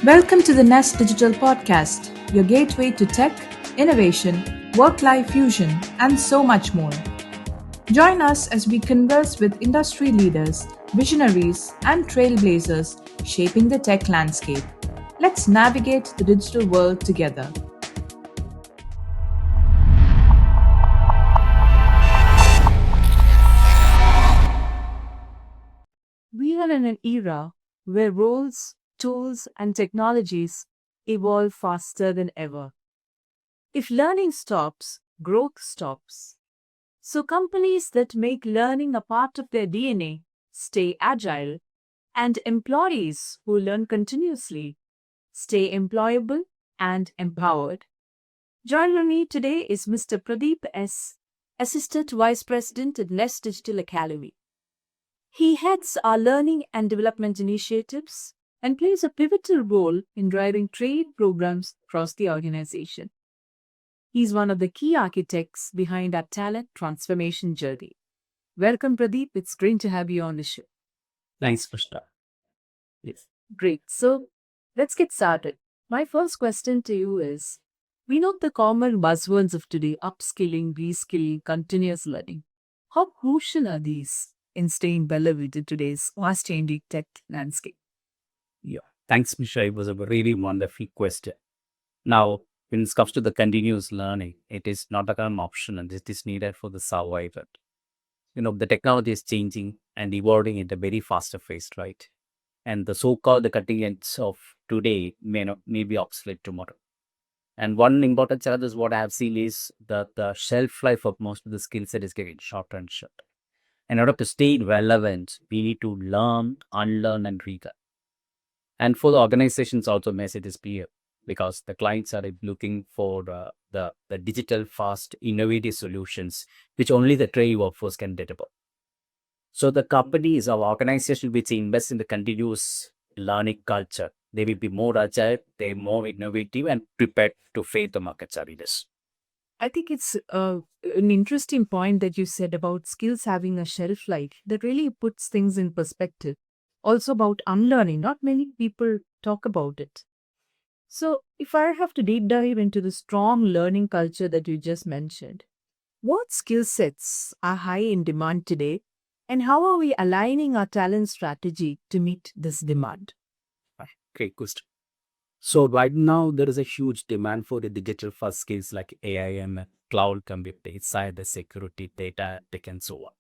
Welcome to the NeST Digital Podcast, your gateway to tech, innovation, work life fusion, and so much more. Join us as we converse with industry leaders, visionaries, and trailblazers shaping the tech landscape. Let's navigate the digital world together. We are in an era where roles, tools, and technologies evolve faster than ever. If learning stops, growth stops. So, companies that make learning a part of their DNA stay agile, and employees who learn continuously stay employable and empowered. Joining me today is Mr. Pradeep S, Assistant Vice President at NeST Digital Academy. He heads our learning and development initiatives and plays a pivotal role in driving trade programs across the organization. He's one of the key architects behind our talent transformation journey. Welcome, Pradeep. It's great to have you on the show. Thanks, Krishna. Yes. Great. So let's get started. My first question to you is, we know the common buzzwords of today: upskilling, reskilling, continuous learning. How crucial are these in staying relevant in today's fast changing tech landscape? Yeah. Thanks, Misha. It was a really wonderful question. Now, when it comes to the continuous learning, it is not like an option and it is needed for the survival. The technology is changing and evolving at a very faster pace, right? And the so-called the cutting edge of today may be obsolete tomorrow. And one important challenge is what I have seen is that the shelf life of most of the skill set is getting shorter and shorter. In order to stay relevant, we need to learn, unlearn, and relearn. And for the organizations, also message is clear because the clients are looking for the digital, fast, innovative solutions which only the trade workforce can deliver. So the companies or organizations which invest in the continuous learning culture, they will be more agile, they're more innovative, and prepared to face the market challenges. I think it's an interesting point that you said about skills having a shelf life that really puts things in perspective. Also about unlearning, not many people talk about it. So, if I have to deep dive into the strong learning culture that you just mentioned, what skill sets are high in demand today, and how are we aligning our talent strategy to meet this demand? Great question. So right now there is a huge demand for the digital first skills like AI and cloud computing, cyber security, data tech, and so on.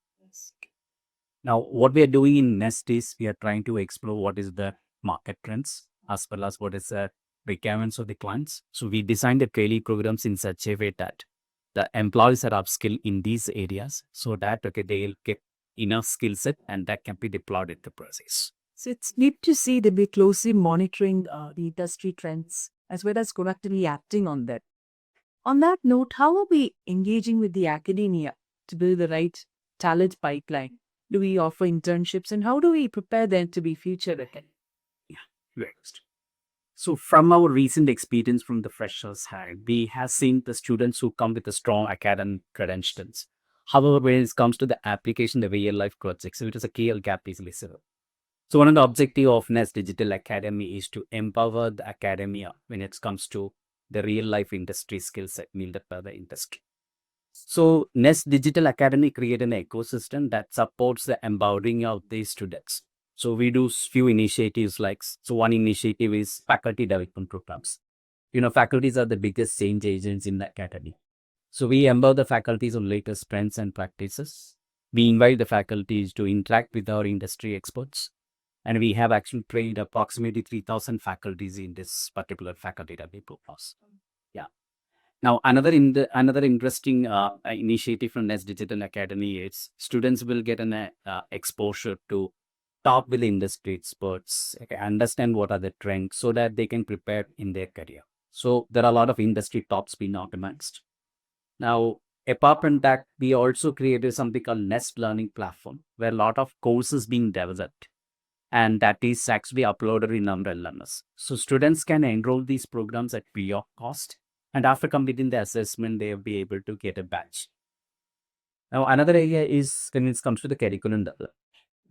Now, what we are doing in NeST is we are trying to explore what is the market trends as well as what is the requirements of the clients. So we designed the training programs in such a way that the employees are upskilled in these areas so that they'll get enough skill set and that can be deployed in the process. So, it's neat to see that we're closely monitoring the industry trends as well as proactively acting on that. On that note, how are we engaging with the academia to build the right talent pipeline? Do we offer internships and how do we prepare them to be future ahead? Next. So from our recent experience from the freshers side, we have seen the students who come with a strong academic credentials. However, when it comes to the application, the real life projects, so it is a key gap is listener. So one of the objective of NeST Digital Academy is to empower the academia when it comes to the real life industry skill set needed by the industry. So NeST Digital Academy create an ecosystem that supports the empowering of these students. So we do few initiatives so one initiative is faculty development programs. Faculties are the biggest change agents in the academy. So we empower the faculties on latest trends and practices. We invite the faculties to interact with our industry experts. And we have actually trained approximately 3,000 faculties in this particular faculty development programs. Yeah. Now, another interesting initiative from NeST Digital Academy is students will get an exposure to talk with industry experts, understand what are the trends so that they can prepare in their career. So there are a lot of industry talks being organized. Now, apart from that, we also created something called NeST Learning Platform, where a lot of courses being developed. And that is actually uploaded in Umbrella Learners. So students can enroll these programs at free of cost. And after completing the assessment, they'll be able to get a badge. Now, another area is when it comes to the curriculum development,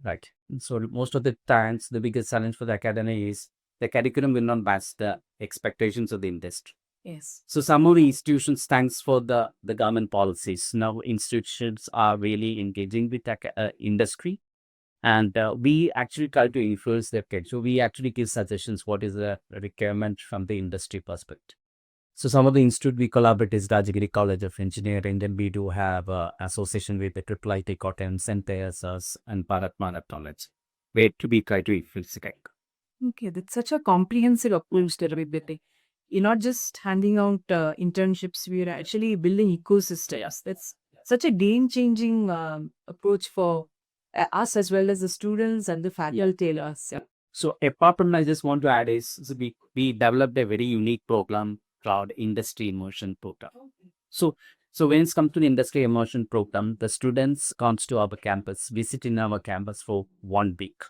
right? So most of the times, the biggest challenge for the academy is the curriculum will not match the expectations of the industry. Yes. So some of the institutions, thanks for the government policies, now institutions are really engaging with industry, and we actually try to influence their kids. So we actually give suggestions what is the requirement from the industry perspective. So some of the institute we collaborate is Rajagiri College of Engineering. Then we do have association with the Triple IT Cotton, St. Teresa's, and Bharat Manat College, where to be try to influence the curriculum. Okay, that's such a comprehensive approach to availability. You're not just handing out internships, we're actually building ecosystems. That's such a game-changing approach for us as well as the students and the faculty. Yeah. So apart from, I just want to add is, so we developed a very unique program called Industry Immersion Program. So when it comes to the Industry Immersion Program, the students comes to our campus, visit in our campus for 1 week.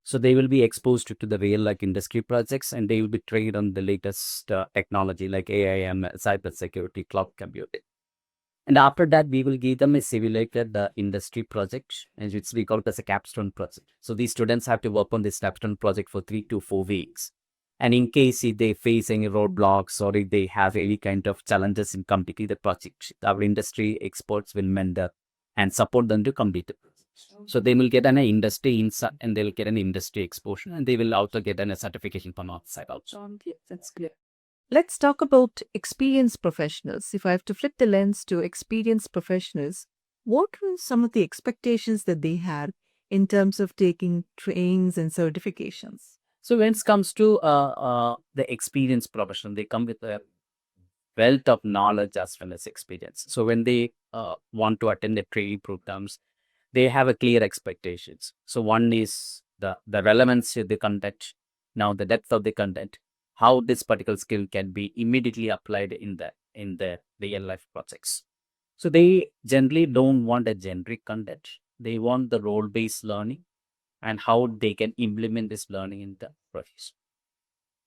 So they will be exposed to the real like industry projects, and they will be trained on the latest technology like AIM, cybersecurity, cloud computing. And after that, we will give them a simulated industry project, and which we call it as a capstone project. So these students have to work on this capstone project for 3 to 4 weeks. And in case if they face any roadblocks or if they have any kind of challenges in completing the project, our industry experts will mentor and support them to complete it. So they will get an industry insight, and they will get an industry exposure, and they will also get a certification from outside also. That's clear. Let's talk about experienced professionals. If I have to flip the lens to experienced professionals, what were some of the expectations that they had in terms of taking trainings and certifications? So when it comes to the experienced professional, they come with a wealth of knowledge as well as experience. So when they want to attend the training programs, they have a clear expectations. So one is the relevance of the content, now the depth of the content, how this particular skill can be immediately applied in the real life projects. So they generally don't want a generic content. They want the role based learning and how they can implement this learning in the process.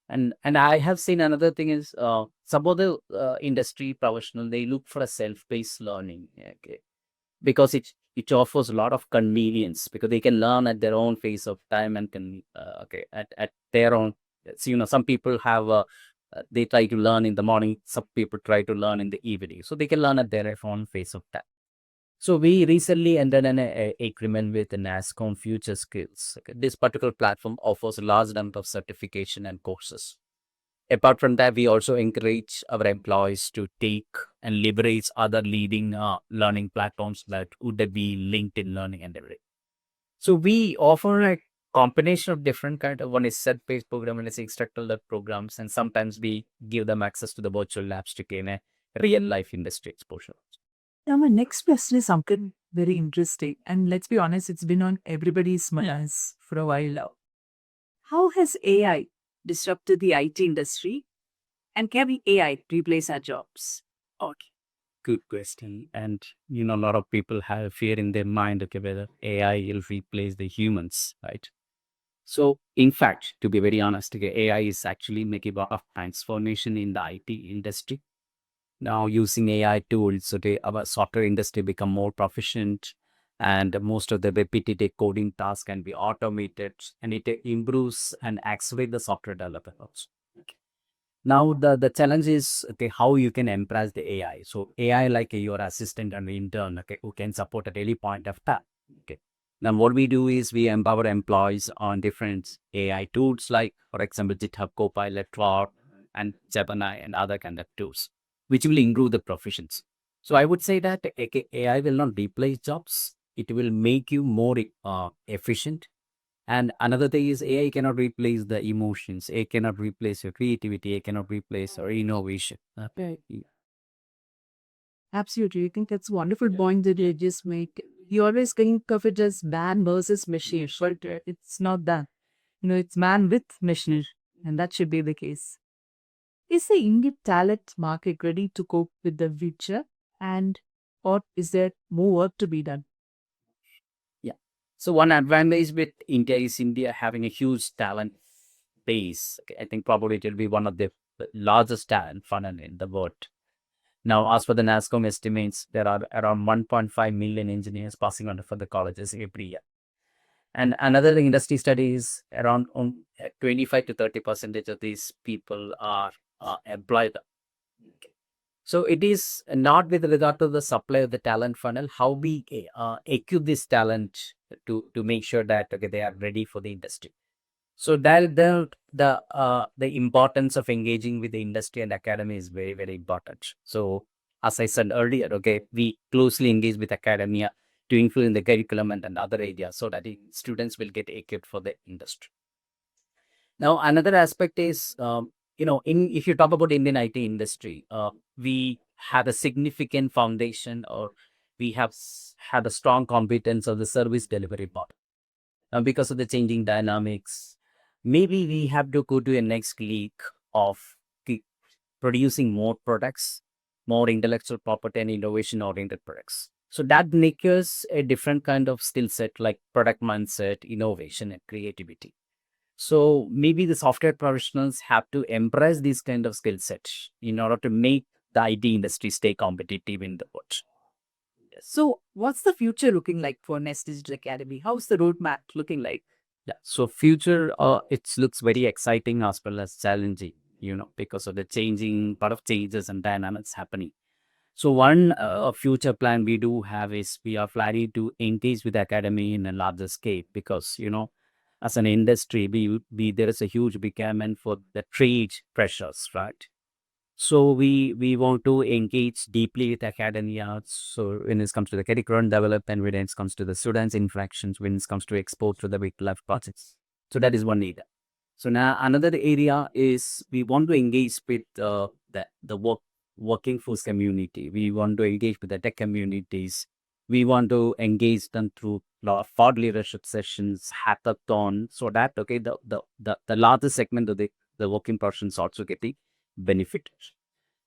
And I have seen another thing is some of the industry professional, they look for a self based learning. Okay, because it offers a lot of convenience, because they can learn at their own pace of time and can at their own. So some people have they try to learn in the morning, some people try to learn in the evening, so they can learn at their own pace of time. So we recently entered an agreement with the NASCOM Future Skills. Okay, this particular platform offers a large number of certification and courses. Apart from that, we also encourage our employees to take and leverage other leading learning platforms like Udemy, LinkedIn Learning, and everything. So we offer a combination of different kind of, one is set-based program and is instructor-led programs, and sometimes we give them access to the virtual labs to gain a real-life industry exposure. Now, my next question is something very interesting, and let's be honest, it's been on everybody's minds for a while now. How has AI disrupted the IT industry, and can AI replace our jobs? Okay, good question. And a lot of people have fear in their mind, okay, whether AI will replace the humans, right? So, in fact, to be very honest, okay, AI is actually making a lot of transformation in the IT industry. Now, using AI tools, so our software industry become more proficient, and most of the repetitive coding tasks can be automated, and it improves and accelerates the software development also. Now, the challenge is, okay, how you can embrace the AI. So AI like your assistant and intern, okay, who can support at any point of time. Okay. Now what we do is we empower employees on different AI tools like, for example, GitHub Copilot, Claude, and Gemini, and other kind of tools, which will improve the proficiency. So I would say that AI will not replace jobs. It will make you more efficient. And another thing is AI cannot replace the emotions. AI cannot replace your creativity. AI cannot replace your innovation. Right. Absolutely. I think that's a wonderful point that you just make. You always think of it as man versus machine, but it's not that. It's man with machine, and that should be the case. Is the Indian talent market ready to cope with the future, and or is there more work to be done? Yeah. So one advantage with India is India having a huge talent base. Okay, I think probably it will be one of the largest talent funnel in the world. Now, as for the NASCOM estimates, there are around 1.5 million engineers passing on for the colleges every year. And another industry study is around 25 to 30% of these people are employed. Okay. So it is not with regard to the supply of the talent funnel, how we equip this talent to make sure that okay, they are ready for the industry. So that the importance of engaging with the industry and academy is very, very important. So as I said earlier, okay, we closely engage with academia to influence the curriculum and other areas so that the students will get equipped for the industry. Now, another aspect is, if you talk about Indian IT industry, we have a significant foundation, or we have had a strong competence of the service delivery part. Because of the changing dynamics, maybe we have to go to a next league of producing more products, more intellectual property and innovation oriented products. So that makes us a different kind of skill set, like product mindset, innovation, and creativity. So maybe the software professionals have to embrace this kind of skill set in order to make the IT industry stay competitive in the world. So, what's the future looking like for NeST Digital Academy? How's the roadmap looking like? Yeah. So future, it looks very exciting as well as challenging, because of the changing lot of changes and dynamics happening. So one future plan we do have is we are planning to engage with the academy in a larger scale because, as an industry, there is a huge requirement for the trade pressures, right? So we want to engage deeply with academia. So when it comes to the curriculum development, when it comes to the students' interactions, when it comes to export to the big life projects. So that is one area. So now another area is we want to engage with the working force community. We want to engage with the tech communities. We want to engage them through lot of thought leadership sessions, hackathon, so that okay the larger segment of the working persons also getting benefit.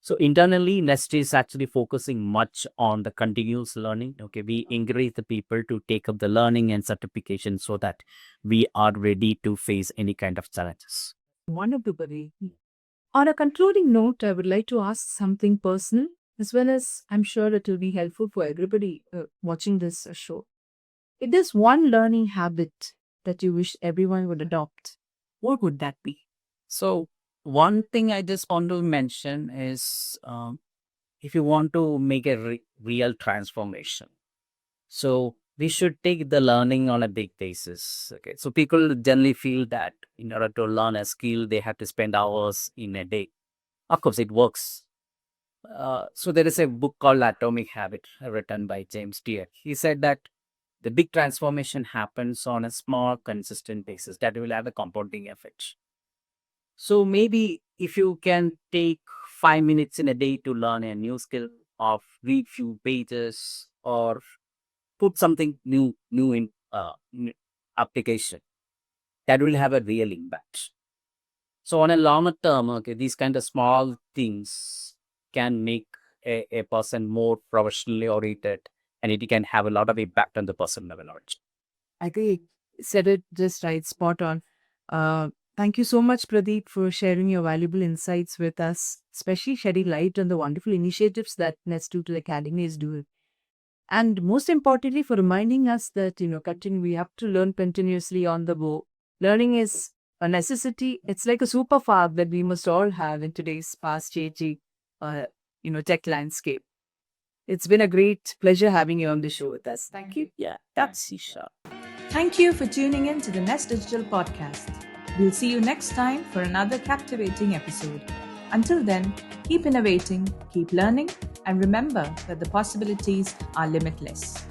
So internally, NeST is actually focusing much on the continuous learning. Okay, we encourage the people to take up the learning and certification so that we are ready to face any kind of challenges. Wonderful, Pradeep. On a concluding note, I would like to ask something personal, as well as I'm sure it will be helpful for everybody watching this show. If there's one learning habit that you wish everyone would adopt, what would that be? So one thing I just want to mention is if you want to make a real transformation, so we should take the learning on a big basis. Okay, so people generally feel that in order to learn a skill, they have to spend hours in a day. Of course, it works. So there is a book called Atomic Habit written by James Clear. He said that the big transformation happens on a small, consistent basis that will have a compounding effect. So maybe if you can take 5 minutes in a day to learn a new skill, or read few pages, or put something new in application, that will have a real impact. So on a longer term, okay, these kind of small things can make a person more professionally oriented, and it can have a lot of impact on the personal level knowledge. I agree. Said it just right, spot on. Thank you so much, Pradeep, for sharing your valuable insights with us, especially shedding light on the wonderful initiatives that NeST Digital Academy is doing. And most importantly, for reminding us that, we have to learn continuously on the go. Learning is a necessity. It's like a superpower that we must all have in today's fast-changing, tech landscape. It's been a great pleasure having you on the show with us. Thank you. Yeah, that's Isha. Thank you for tuning in to the NeST Digital Podcast. We'll see you next time for another captivating episode. Until then, keep innovating, keep learning, and remember that the possibilities are limitless.